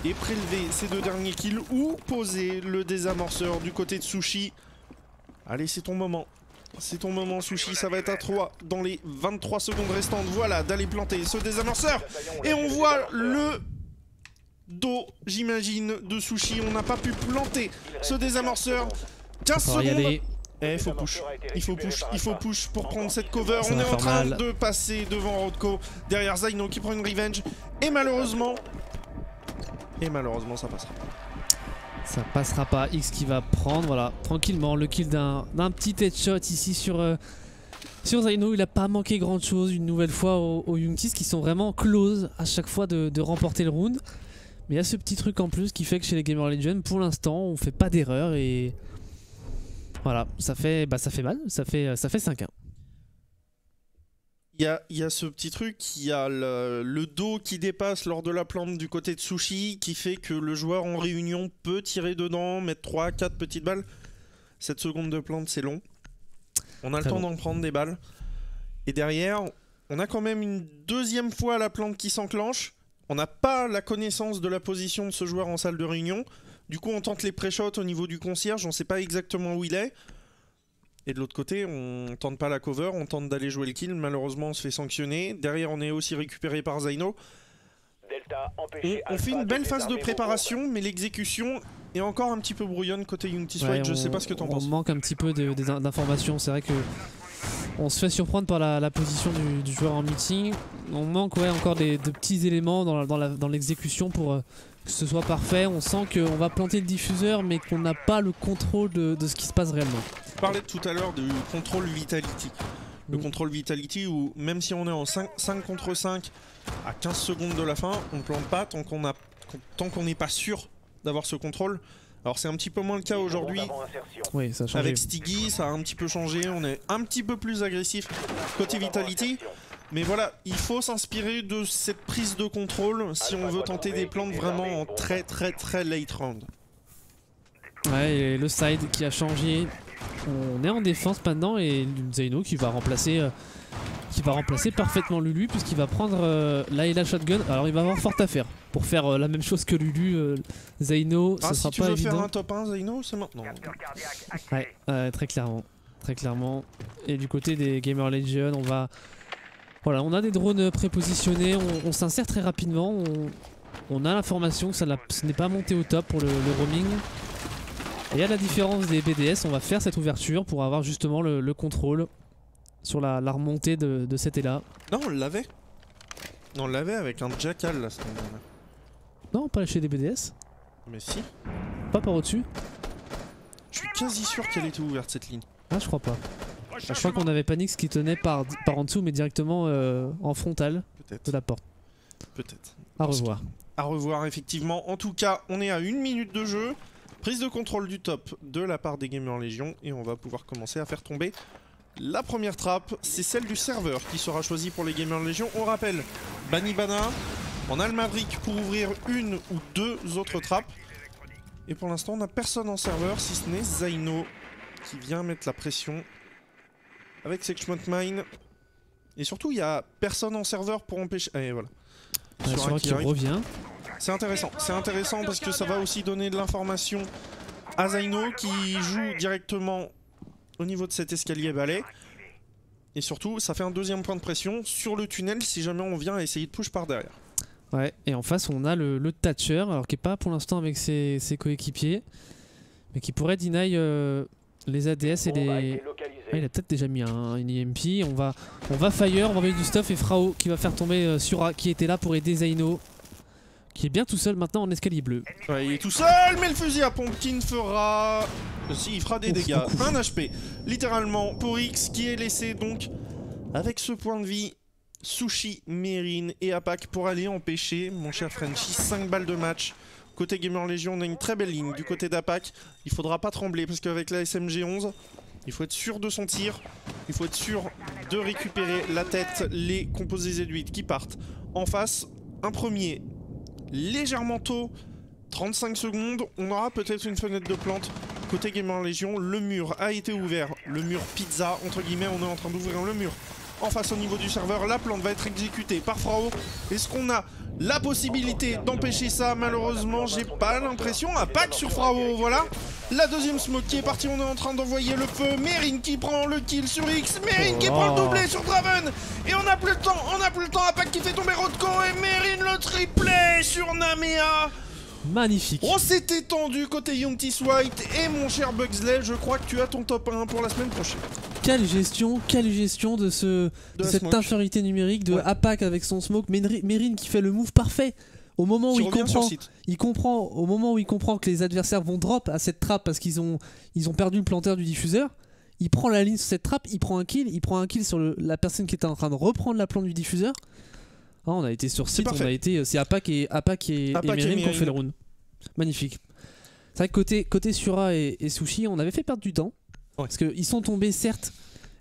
et prélever ces 2 derniers kills ou poser le désamorceur du côté de Sushi. Allez, c'est ton moment. C'est ton moment, Sushi, ça va être à 3 dans les 23 secondes restantes. Voilà, d'aller planter ce désamorceur. Et on voit le dos, j'imagine, de Sushi. On n'a pas pu planter ce désamorceur. 15 secondes. Eh, il faut push. Il faut push pour prendre cette cover. On est en train de passer devant Rodko. Derrière Zaino qui prend une revenge. Et malheureusement, ça passera.
Ça passera pas. X qui va prendre, voilà, tranquillement le kill d'un petit headshot ici sur Zaino. Il a pas manqué grand chose une nouvelle fois aux Youngtis qui sont vraiment close à chaque fois de remporter le round. Mais il y a ce petit truc en plus qui fait que chez les Gamer Legion, pour l'instant, on fait pas d'erreur et voilà, ça fait mal, ça fait 5-1.
Il y a ce petit truc, il y a le dos qui dépasse lors de la plante du côté de Sushi qui fait que le joueur en réunion peut tirer dedans, mettre 3-4 petites balles. 7 secondes de plante, c'est long. On a le temps d'en prendre des balles. Et derrière, On a quand même une deuxième fois la plante qui s'enclenche. On n'a pas la connaissance de la position de ce joueur en salle de réunion. Du coup, on tente les pré-shots au niveau du concierge. On ne sait pas exactement où il est. Et de l'autre côté, on tente pas la cover. On tente d'aller jouer le kill. Malheureusement, on se fait sanctionner. Derrière, on est aussi récupéré par Zaino.
Delta,
On fait une belle phase de préparation, mais l'exécution est encore un petit peu brouillonne côté Youngtis White. Je sais pas ce que t'en penses.
On manque un petit peu d'informations. C'est vrai que on se fait surprendre par la position du joueur en meeting. On manque encore de petits éléments dans l'exécution pour que ce soit parfait. On sent qu'on va planter le diffuseur, mais qu'on n'a pas le contrôle de ce qui se passe réellement.
Je parlais tout à l'heure du contrôle Vitality. Le contrôle Vitality où même si on est en 5 contre 5 à 15 secondes de la fin, on plante pas tant qu'on n'est pas sûr d'avoir ce contrôle. Alors c'est un petit peu moins le cas aujourd'hui.
Oui, ça a changé.
Avec Stiggy, ça a un petit peu changé. On est un petit peu plus agressif côté Vitality. Mais voilà, il faut s'inspirer de cette prise de contrôle si on veut tenter des plantes vraiment en très late round.
Ouais, et le side qui a changé. On est en défense maintenant et Zaino qui va remplacer parfaitement Lulu puisqu'il va prendre la shotgun. Alors il va avoir fort à faire pour faire la même chose que Lulu. Zaino, ça sera
si
pas
tu veux
évident.
faire un top 1 Zaino, c'est maintenant.
Ouais, très clairement. Et du côté des Gamer Legion, voilà, on a des drones prépositionnés, on s'insère très rapidement, on a l'information que ce n'est pas monté au top pour le roaming. Et à la différence des BDS, on va faire cette ouverture pour avoir justement le contrôle sur la remontée de cet élan.
Non, on l'avait. On l'avait avec un jackal là, ce moment-là.
Non, pas chez des BDS.
Mais si.
Pas par au-dessus.
Je suis quasi sûr qu'elle était ouverte cette ligne.
Ah, je crois pas. Je crois qu'on avait Panix qui tenait par en dessous, mais directement en frontale de la porte.
Peut-être.
À revoir.
À revoir, effectivement. En tout cas, on est à 1 minute de jeu. Prise de contrôle du top de la part des Gamer Legion. Et on va pouvoir commencer à faire tomber la première trappe. C'est celle du serveur qui sera choisie pour les Gamer Legion. On rappelle, Banibana. On a le Maverick pour ouvrir 1 ou 2 autres trappes. Et pour l'instant, on n'a personne en serveur, si ce n'est Zaino qui vient mettre la pression avec Sexmont Mine. Et surtout, il n'y a personne en serveur pour empêcher... Allez, voilà.
Sur qui revient.
C'est intéressant parce que ça va aussi donner de l'information à Zaino qui joue directement au niveau de cet escalier balai. Et surtout, ça fait un deuxième point de pression sur le tunnel si jamais on vient essayer de push par derrière.
Ouais, et en face on a le Thatcher, alors qui est pas pour l'instant avec ses coéquipiers, mais qui pourrait deny les ADS et les... Ah, il a peut-être déjà mis une EMP, on va fire, on va envoyer du stuff et Frao qui va faire tomber Sura qui était là pour aider Zaino, qui est bien tout seul maintenant en escalier bleu.
Ouais, il est tout seul, mais le fusil à Pumpkin fera... Si, il fera des dégâts, 1 HP, littéralement, pour X qui est laissé donc avec ce point de vie. Sushi, Merin et Apak pour aller empêcher mon cher Frenchy 5 balles de match. Côté Gamer Legion, on a une très belle ligne. Du côté d'Apak, il faudra pas trembler parce qu'avec la SMG 11, il faut être sûr de son tir. Il faut être sûr de récupérer la tête, les composés Z8 qui partent. En face, un premier légèrement tôt, 35 secondes. On aura peut-être une fenêtre de plante. Côté Gamer Legion, le mur a été ouvert. Le mur pizza, entre guillemets, on est en train d'ouvrir le mur. En face au niveau du serveur, la plante va être exécutée par Frao. Est-ce qu'on a la possibilité d'empêcher ça? Malheureusement, j'ai pas l'impression. Un pack sur Frao, voilà. La deuxième smoke qui est partie, on est en train d'envoyer le feu. Merin qui prend le kill sur X. Merin qui prend le doublé sur Draven. Et on n'a plus le temps, Un pack qui fait tomber Rodko. Et Merin le triplé sur Namea.
Magnifique.
On s'est étendu côté Youngtis White. Et mon cher Bugsley, je crois que tu as ton top 1 pour la semaine prochaine.
Quelle gestion de cette infériorité numérique de Apak avec son smoke, Merin qui fait le move parfait au moment où il comprend que les adversaires vont drop à cette trappe parce qu'ils ont perdu le planteur du diffuseur. Il prend la ligne sur cette trappe, il prend un kill sur la personne qui était en train de reprendre la plante du diffuseur. Ah, on a été sur site, c'est Apak et Merin qui ont fait le round. Magnifique. C'est vrai que côté Sura et Sushi, on avait fait perdre du temps. Ouais. Parce qu'ils sont tombés certes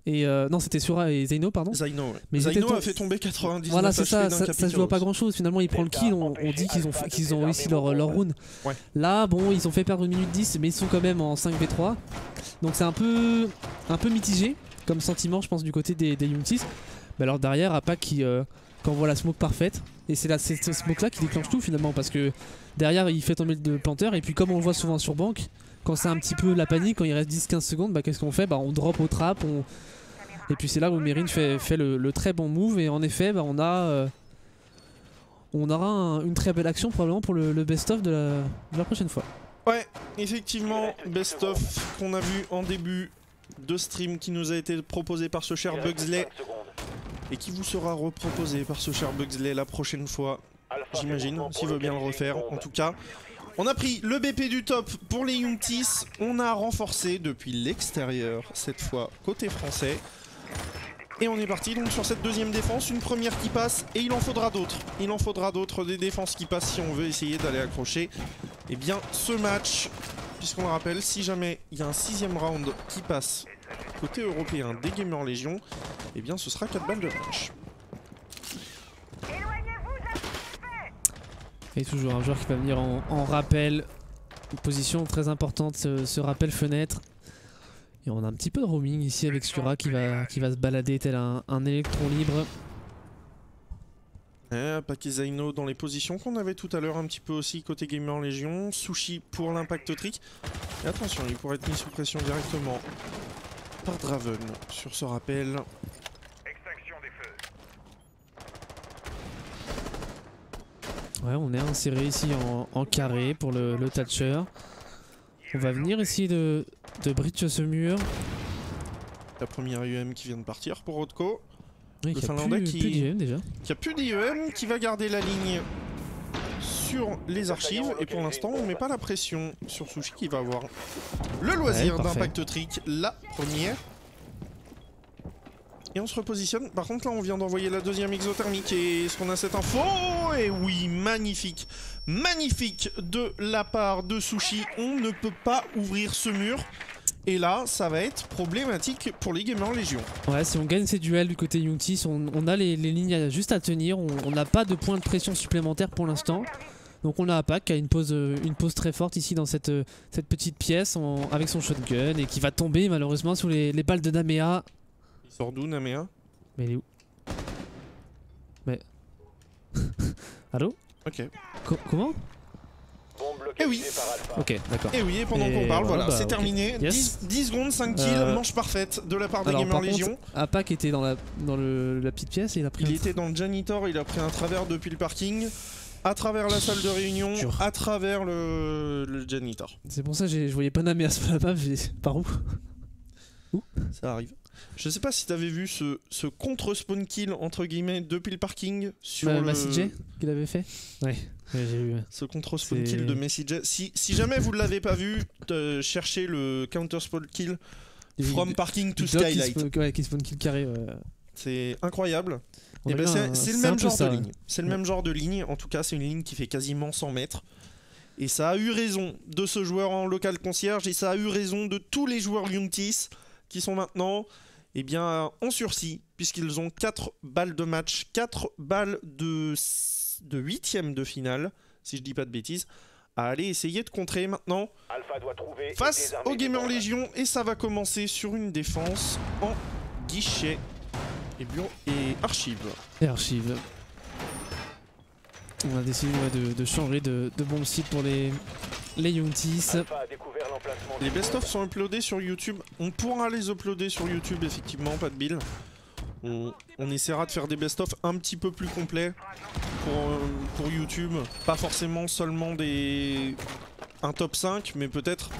et non c'était Sura et Zaino pardon.
Zaino, ouais. Mais Zaino a fait tomber 99.
Voilà c'est ça se joue à pas grand chose. Finalement il prend le kill, on dit qu'ils ont réussi leur round. Ouais. Là bon ils ont fait perdre 1 minute 10 mais ils sont quand même en 5v3. Donc c'est un peu mitigé comme sentiment je pense du côté des Youngtis. Mais alors derrière, Apac qui quand on voit la smoke parfaite, et c'est cette smoke là qui déclenche tout finalement, parce que derrière il fait tomber le planteur, et puis comme on le voit souvent sur banque, quand c'est un petit peu la panique, quand il reste 10-15 secondes, bah qu'est-ce qu'on fait? Bah on drop au trap, et puis c'est là où Mérine fait le très bon move, et en effet bah, on aura une très belle action probablement pour le best-of de la prochaine fois.
Ouais, effectivement, best-of qu'on a vu en début de stream qui nous a été proposé par ce cher Bugsley et qui vous sera reproposé par ce cher Bugsley la prochaine fois, j'imagine, s'il veut bien le refaire. En tout cas, on a pris le BP du top pour les Youngtis, on a renforcé depuis l'extérieur, cette fois côté français. Et on est parti donc sur cette deuxième défense, une première qui passe et il en faudra d'autres. Il en faudra d'autres, des défenses qui passent si on veut essayer d'aller accrocher. Et bien ce match, puisqu'on le rappelle, si jamais il y a un 6ème round qui passe côté européen des Gamer Legion, et bien ce sera 4 balles de match.
Et toujours un joueur qui va venir en rappel, une position très importante, ce rappel fenêtre. Et on a un petit peu de roaming ici avec Sura qui va se balader tel un électron libre.
Paquet Zaino dans les positions qu'on avait tout à l'heure un petit peu aussi côté Gamer Legion. Sushi pour l'impact trick. Et attention, il pourrait être mis sous pression directement par Draven sur ce rappel.
Ouais, on est inséré ici en carré pour le Thatcher. On va venir essayer de breach ce mur.
La première IEM qui vient de partir pour Rodko.
Oui,
le
qui
Finlandais
qui
a plus d'IEM, qui va garder la ligne sur les archives. Et pour l'instant, on met pas la pression sur Sushi qui va avoir le loisir d'impact trick, la première. Et on se repositionne. Par contre, là, on vient d'envoyer la deuxième exothermique. Et est-ce qu'on a cette info? Et oui, magnifique. Magnifique de la part de Sushi. On ne peut pas ouvrir ce mur. Et là, ça va être problématique pour les Gamers Légion. Ouais,
si on gagne ces duels du côté Youngtis, on a les lignes juste à tenir. On n'a pas de point de pression supplémentaire pour l'instant. Donc on a Apac qui a une pause très forte ici dans cette petite pièce avec son shotgun. Et qui va tomber malheureusement sous les balles de Namea.
Il sort d'où Namea?
Mais il est où? Mais... Allô?
Ok.
Comment?
Eh oui.
Ok, d'accord.
Et oui, et pendant qu'on parle, voilà, c'est terminé.
Yes.
10 secondes, 5 kills, manche parfaite de la part des Gamer Legion.
Apac était dans la petite pièce et il a pris...
Il était dans le janitor, il a pris un travers depuis le parking, à travers la salle de réunion, à travers le janitor.
C'est pour ça que je voyais pas Namea sur la map, par où? Où?
Ça arrive. Je sais pas si t'avais vu ce contre-spawn kill entre guillemets depuis le parking sur le...
Messi qu'il avait fait. Ouais, j'ai vu.
Ce contre-spawn kill de Messi. Si jamais vous ne l'avez pas vu, cherchez le counter-spawn kill from parking to skylight.
Qui spawn kill carré.
C'est incroyable. Et ben c'est le même genre de ligne. C'est le même genre de ligne. En tout cas, c'est une ligne qui fait quasiment 100 mètres. Et ça a eu raison de ce joueur en local concierge et ça a eu raison de tous les joueurs Youngtis qui sont maintenant en sursis, puisqu'ils ont 4 balles de match, 4 balles de 8ème de finale, si je dis pas de bêtises, à aller essayer de contrer maintenant face aux Gamer Legion. Et ça va commencer sur une défense en guichet et archive.
Et archive. On a décidé de changer de bon site pour les Youngtis.
Les best-of sont uploadés sur YouTube. On pourra les uploader sur YouTube, effectivement, pas de bill. On essaiera de faire des best-of un petit peu plus complets pour YouTube. Pas forcément seulement un top 5, mais peut-être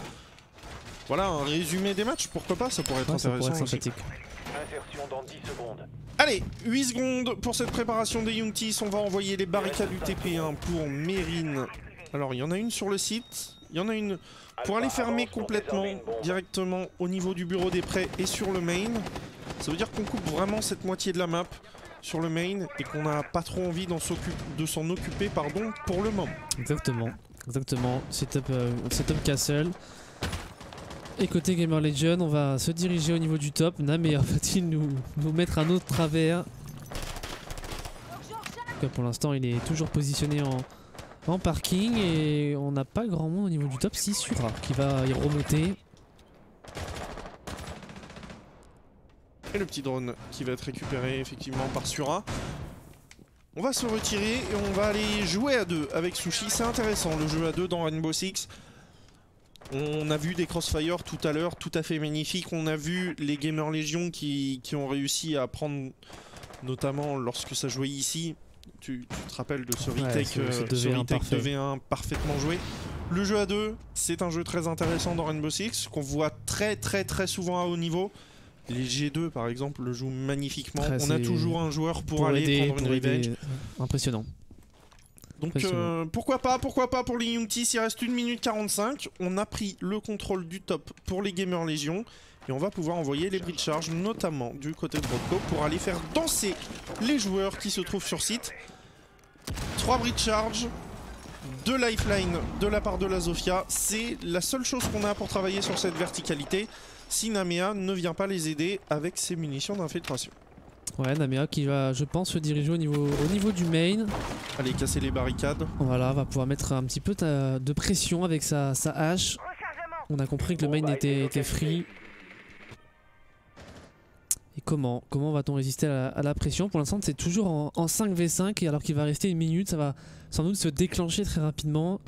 voilà, un résumé des matchs. Pourquoi pas, ça pourrait être intéressant aussi.
Insertion dans 10 secondes.
Allez, 8 secondes pour cette préparation des Youngtis. On va envoyer les barricades UTP1 pour Mérine. Alors, il y en a une sur le site. Il y en a une pour aller fermer complètement directement au niveau du bureau des prêts et sur le main. Ça veut dire qu'on coupe vraiment cette moitié de la map sur le main et qu'on n'a pas trop envie de s'en occuper pour le moment.
Exactement. Setup Castle. Et côté Gamer Legion, on va se diriger au niveau du top. Namea va-t-il nous mettre un autre travers? En tout cas, pour l'instant, il est toujours positionné en parking et on n'a pas grand monde au niveau du top. Si Sura qui va y remonter.
Et le petit drone qui va être récupéré effectivement par Sura. On va se retirer et on va aller jouer à deux avec Sushi. C'est intéressant le jeu à deux dans Rainbow Six. On a vu des crossfire tout à l'heure, tout à fait magnifiques. On a vu les Gamer Legion qui ont réussi à prendre, notamment lorsque ça jouait ici. Tu te rappelles de ce retake,
ce
2v1 parfaitement joué. Le jeu à deux, c'est un jeu très intéressant dans Rainbow Six, qu'on voit très souvent à haut niveau. Les G2 par exemple le jouent magnifiquement. On a toujours un joueur pour aller
aider,
prendre une revenge.
Impressionnant.
Donc pourquoi pas pour les Youngtis, il reste 1 minute 45. On a pris le contrôle du top pour les Gamer Legion. Et on va pouvoir envoyer les bridge charge, notamment du côté de Roadco, pour aller faire danser les joueurs qui se trouvent sur site. 3 bridge charge, 2 lifeline de la part de la Zofia. C'est la seule chose qu'on a pour travailler sur cette verticalité. Si Namea ne vient pas les aider avec ses munitions d'infiltration.
Ouais, Namea qui va, je pense, se diriger au niveau du main.
Allez, casser les barricades.
Voilà, va pouvoir mettre un petit peu de pression avec sa hache. On a compris que le main était free. Et comment va-t-on résister à la pression? Pour l'instant, c'est toujours en 5v5 et alors qu'il va rester 1 minute, ça va sans doute se déclencher très rapidement.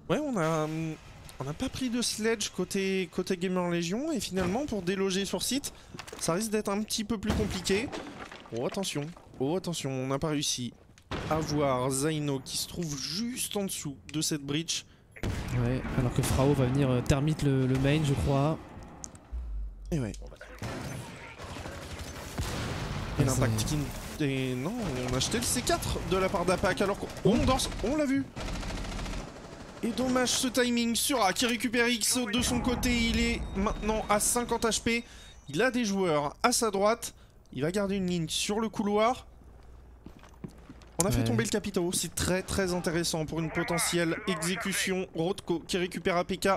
Ouais, on n'a pas pris de sledge côté Gamer Legion et finalement pour déloger sur site, ça risque d'être un petit peu plus compliqué. Oh attention, on n'a pas réussi à voir Zaino qui se trouve juste en dessous de cette breach.
Ouais, alors que Frao va venir termite le main, je crois.
Et ouais. Et l'impact qui... Et non, on a acheté le C4 de la part d'Apac alors qu'on danse, on l'a vu. Et dommage ce timing. Sura qui récupère X de son côté, il est maintenant à 50 HP. Il a des joueurs à sa droite. Il va garder une ligne sur le couloir. On a fait tomber le Capitao, c'est très intéressant pour une potentielle exécution. Roadco qui récupère APK.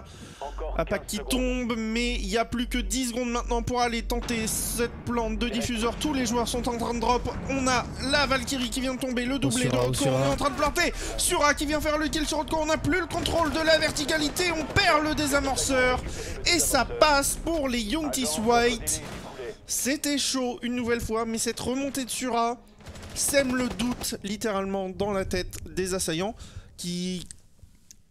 Apac qui tombe, mais il n'y a plus que 10 secondes maintenant pour aller tenter cette plante de diffuseur. Tous les joueurs sont en train de drop. On a la Valkyrie qui vient de tomber, le doublé de Roadco, on est en train de planter. Sura qui vient faire le kill sur Roadco, on n'a plus le contrôle de la verticalité, on perd le désamorceur. Et ça passe pour les Youngtis White. C'était chaud une nouvelle fois, mais cette remontée de Sura sème le doute littéralement dans la tête des assaillants qui...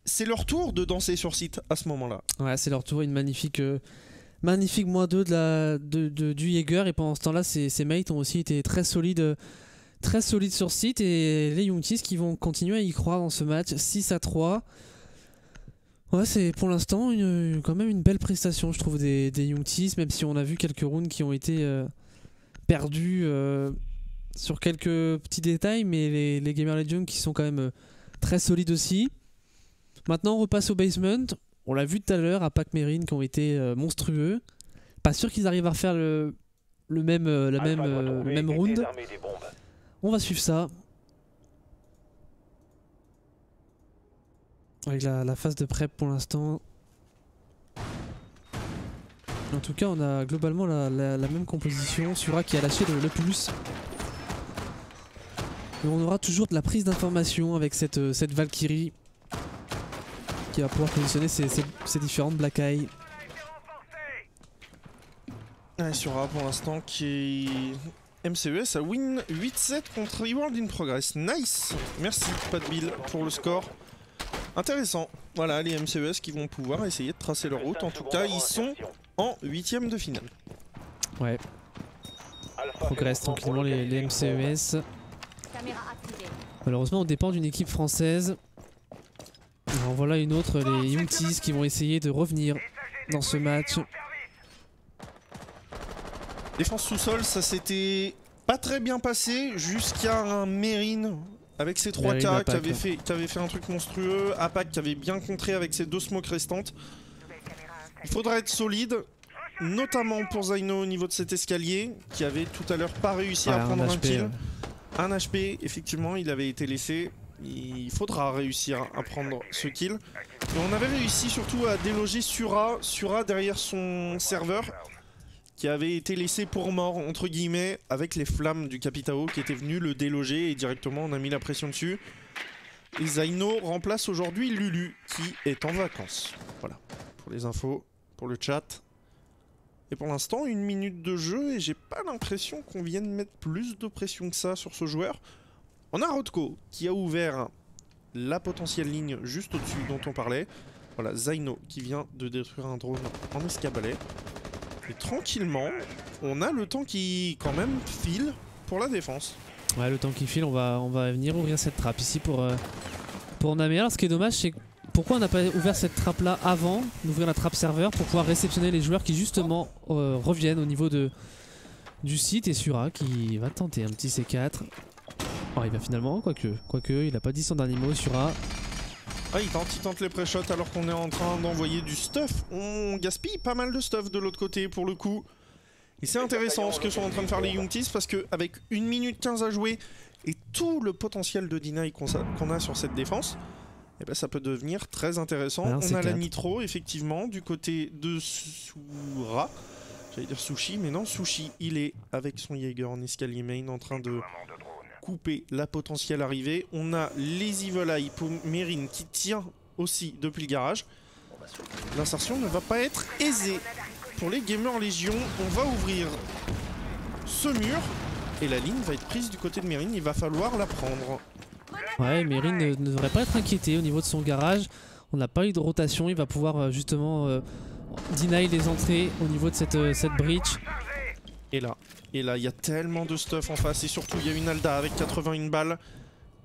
C'est leur tour de danser sur site à ce moment-là. Ouais,
c'est leur tour, une magnifique -2 du Jaeger et pendant ce temps-là, ces mates ont aussi été très solides sur site et les Youngtis qui vont continuer à y croire dans ce match 6-3. Ouais, c'est pour l'instant quand même une belle prestation, je trouve, des Youngtis, même si on a vu quelques rounds qui ont été perdus sur quelques petits détails, mais les Gamer Legion qui sont quand même très solides aussi. Maintenant on repasse au basement, on l'a vu tout à l'heure à Pac Marine qui ont été monstrueux. Pas sûr qu'ils arrivent à refaire le même round. On va suivre ça. Avec la phase de prep pour l'instant. En tout cas on a globalement la même composition. Sura qui a lâché le plus. Et on aura toujours de la prise d'information avec cette Valkyrie qui va pouvoir positionner ses différentes Black Eye.
Ouais, Sura pour l'instant qui est MCES à win 8-7 contre Reward in Progress. Nice. Merci Pat Bill pour le score. Intéressant. Voilà les MCES qui vont pouvoir essayer de tracer leur route. En tout cas ils sont en 8ème de finale. Ouais.
Progressent tranquillement les MCES. Malheureusement on dépend d'une équipe française. Alors voilà une autre, les Youngtis qui vont essayer de revenir dans ce match.
Défense sous-sol, ça s'était pas très bien passé jusqu'à un Meryn avec ses 3K qui avait fait un truc monstrueux. Apac qui avait bien contré avec ses 2 smokes restantes. Il faudra être solide, notamment pour Zaino au niveau de cet escalier qui avait tout à l'heure pas réussi à prendre un kill. Un HP, effectivement, il avait été laissé. Il faudra réussir à prendre ce kill. Et on avait réussi surtout à déloger Sura derrière son serveur qui avait été laissé pour mort entre guillemets avec les flammes du Capitao qui était venu le déloger et directement on a mis la pression dessus. Et Zaino remplace aujourd'hui Lulu qui est en vacances. Voilà, pour les infos, pour le chat. Et pour l'instant, 1 minute de jeu et j'ai pas l'impression qu'on vienne mettre plus de pression que ça sur ce joueur. On a Rodko qui a ouvert la potentielle ligne juste au-dessus dont on parlait. Voilà, Zaino qui vient de détruire un drone en escabelet. Et tranquillement, on a le temps qui quand même file pour la défense.
Ouais, le temps qui file, on va venir ouvrir cette trappe ici pour Namer. Alors, ce qui est dommage, c'est pourquoi on n'a pas ouvert cette trappe là avant d'ouvrir la trappe serveur pour pouvoir réceptionner les joueurs qui justement reviennent au niveau du site. Et Sura qui va tenter un petit C4. Oh, il va finalement, quoique, il a pas dit son dernier mot, Sura.
Ah, il tente les pré-shots alors qu'on est en train d'envoyer du stuff. On gaspille pas mal de stuff de l'autre côté pour le coup. Et c'est intéressant ce que sont en train de faire les Youngtis parce qu'avec 1 minute 15 à jouer et tout le potentiel de deny qu'on a sur cette défense, eh ben ça peut devenir très intéressant. On a la Nitro effectivement du côté de Sura. J'allais dire Sushi, mais non, Sushi, il est avec son Jaeger en escalier main en train de couper la potentielle arrivée. On a les Evil Eye pour Mérine qui tient aussi depuis le garage. L'insertion ne va pas être aisée. Pour les Gamers Légion, on va ouvrir ce mur et la ligne va être prise du côté de Mérine. Il va falloir la prendre.
Ouais, Mérine ne devrait pas être inquiété au niveau de son garage. On n'a pas eu de rotation. Il va pouvoir justement deny les entrées au niveau de cette breach.
Et là, il y a tellement de stuff en face. Et surtout, il y a une Alda avec 81 balles.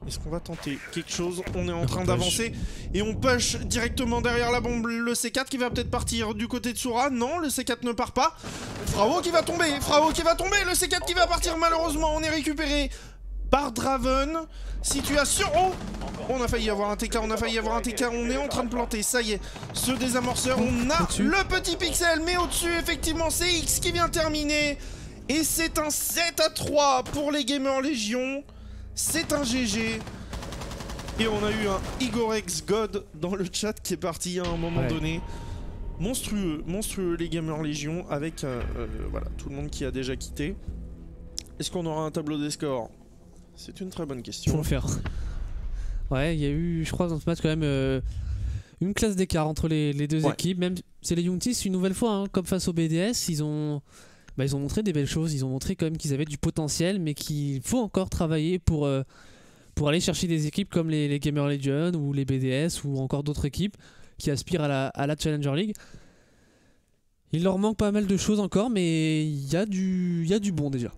Est-ce qu'on va tenter quelque chose? On est en train d'avancer et on push directement derrière la bombe le C4 qui va peut-être partir du côté de Sura. Non, le C4 ne part pas. Frao qui va tomber, le C4 qui va partir malheureusement. On est récupéré par Draven. Situation... Oh, on a failli avoir un TK, on est en train de planter, ça y est. Ce désamorceur, on a le petit pixel, mais au-dessus, effectivement, c'est X qui vient terminer. Et c'est un 7-3 pour les Gamers Légion. C'est un GG. Et on a eu un Igorex God dans le chat qui est parti à un moment donné. Monstrueux les Gamers Légion avec voilà, tout le monde qui a déjà quitté. Est-ce qu'on aura un tableau des scores? C'est une très bonne question.
Faut le faire. Ouais, il y a eu, je crois, dans ce match quand même une classe d'écart entre les deux équipes. Même c'est les Youngtis une nouvelle fois, hein, comme face au BDS, ils ont montré des belles choses. Ils ont montré quand même qu'ils avaient du potentiel, mais qu'il faut encore travailler pour aller chercher des équipes comme les Gamer Legion ou les BDS ou encore d'autres équipes qui aspirent à la Challenger League. Il leur manque pas mal de choses encore, mais il y a du bon déjà.